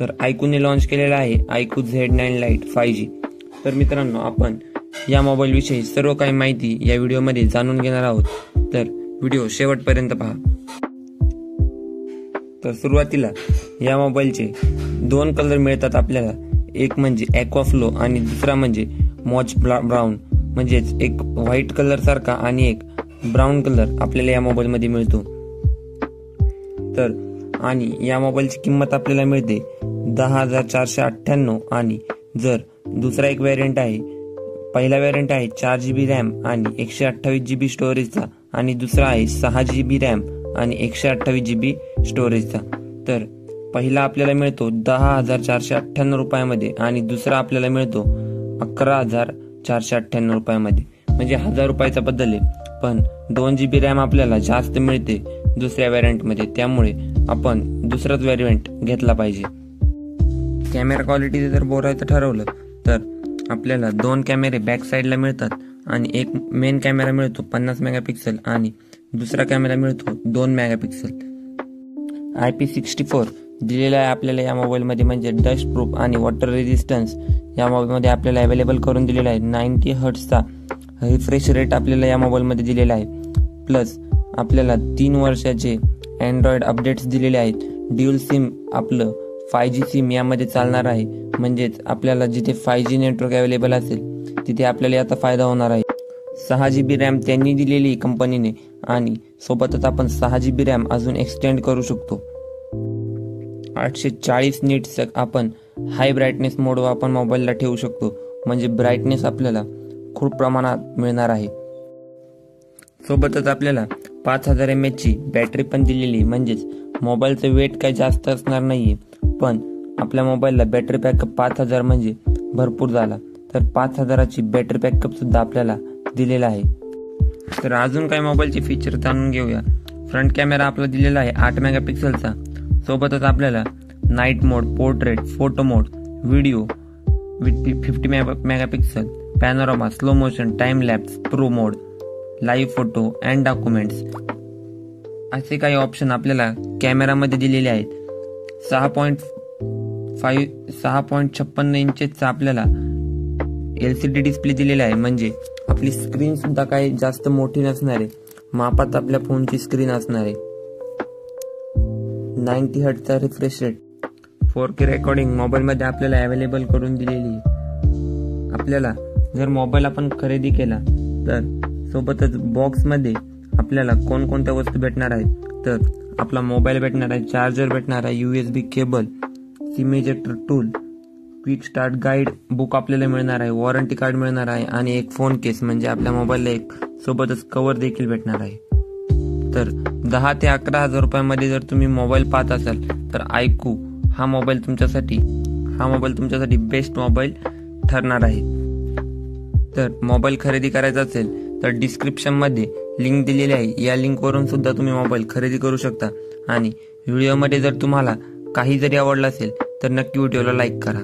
तर आयकूने लॉन्च केलेला आहे आयकू Z9 Lite 5G। तर मित्रांनो, आपण या मोबाईल विषयी सर्व काही माहिती या व्हिडिओमध्ये जाणून घेणार आहोत, तर व्हिडिओ शेवटपर्यंत पहा। तर सुरुवातीला या मोबाईलचे दोन कलर मिळतात आपल्याला, एक म्हणजे ॲक्वा फ्लो आणि दुसरा म्हणजे मॉच ब्राऊन, म्हणजेच एक व्हाईट कलर सारखा आणि एक ब्राऊन कलर आपल्याला या मोबाईलमध्ये मिळतो। तर आणि या मोबाईलची किंमत आपल्याला मिळते 10,498 आणि जर दुसरा एक व्हेरिएंट आहे, पहिला व्हेरिएंट आहे 4GB रॅम आणि 128GB स्टोरेजचा आणि दुसरा आहे 6GB रॅम आणि 128GB स्टोरेजचा। तर पहिला आपल्याला मिळतो 10,498 रुपयामध्ये आणि दुसरा आपल्याला मिळतो 11,498 रुपयामध्ये, म्हणजे 1000 रुपयाचा बदल आहे। पण 2GB रॅम आपल्याला जास्त मिळते दुसऱ्या व्हेरिएंटमध्ये, त्यामुळे आपण दुसराच व्हेरिएंट घेतला पाहिजे। कॅमेरा क्वालिटी जर बोलायचं ठरवलं तर आपल्याला दोन कॅमेरे बॅक साईडला मिळतात आणि एक मेन कॅमेरा मिळतो 50 मेगापिक्सल आणि दुसरा कॅमेरा मिळतो 2 मेगापिक्सल। IP64 दिलेला आहे आपल्याला या मोबाईलमध्ये, म्हणजे डस्ट प्रूफ आणि वॉटर रेजिस्टन्स या मोबाईलमध्ये आपल्याला अवेलेबल करून दिलेला आहे। 90 हर्ट्जचा रिफ्रेश रेट आपल्याला या मोबाईलमध्ये दिलेला आहे, प्लस आपल्याला 3 वर्षाचे अँड्रॉइड अपडेट्स दिलेले आहेत। ड्युअल सिम आपलं 5G सिम यामध्ये चालणार आहे, म्हणजेच आपल्याला जिथे 5G नेटवर्क अवेलेबल असेल तिथे आपल्याला याचा फायदा होणार आहे। 6GB रॅम त्यांनी दिलेली कंपनीने आणि सोबतच आपण 6GB रॅम अजून एक्सटेंड करू शकतो। 840 नीट्स आपण हाय ब्राईटनेस मोडवर आपण मोबाईलला ठेवू शकतो, म्हणजे ब्राईटनेस आपल्याला खूप प्रमाणात मिळणार आहे। सोबतच आपल्याला 5000 mAh ची बॅटरी पण दिलेली, म्हणजेच मोबाईलचं वेट काही जास्त असणार नाहीये, पण आपल्या मोबाईलला बॅटरी बॅकअप 5000 म्हणजे भरपूर झाला। तर 5000ची बॅटरी बॅकअप सुद्धा आपल्याला दिलेला आहे। तर अजून काही मोबाईलचे फीचर जाणून घेऊया। फ्रंट कॅमेरा आपला दिलेला आहे 8 मेगापिक्सलचा, सोबतच आपल्याला night mode, portrait, photo mode, video with 50 megapixel, panorama, slow motion, time lapse, pro mode, live photo and documents असे काही ऑप्शन आपल्याला कॅमेरामध्ये दिलेले आहेत। 6.56 इंचचा आपल्याला LCD डिस्प्ले दिलेला आहे, म्हणजे आपली स्क्रीन सुद्धा काही जास्त मोठी नसणार आहे, मापात आपल्या फोनची स्क्रीन असणार आहे। 90 हर्ट्जचा रिफ्रेश रेट, 4K रेकॉर्डिंग मोबाईलमध्ये आपल्याला अवेलेबल करून दिलेली आहे। आपल्याला जर मोबाईल आपण खरेदी केला तर सोबतच बॉक्समध्ये आपल्याला कोणकोणत्या वस्तू भेटणार आहेत, तर आपला मोबाईल भेटणार आहे, चार्जर भेटणार आहे, USB cable, SIM ejector tool, quick start guide book आपल्याला मिळणार आहे, वॉरंटी कार्ड मिळणार आहे आणि एक फोन केस, म्हणजे आपल्या मोबाईलला एक सोबतच कव्हर देखील भेटणार आहे। तर 10 ते 11,000 रुपयामध्ये जर तुम्ही मोबाईल पाहत असाल तर आयकू हा मोबाईल तुमच्यासाठी बेस्ट मोबाईल ठरणार आहे। तर मोबाईल खरेदी करायचा असेल तर डिस्क्रिप्शनमध्ये लिंक दिलेली आहे, या लिंकवरून सुद्धा तुम्ही मोबाईल खरेदी करू शकता। आणि व्हिडिओमध्ये जर तुम्हाला काही जरी आवडलं असेल तर नक्की व्हिडिओला लाईक करा।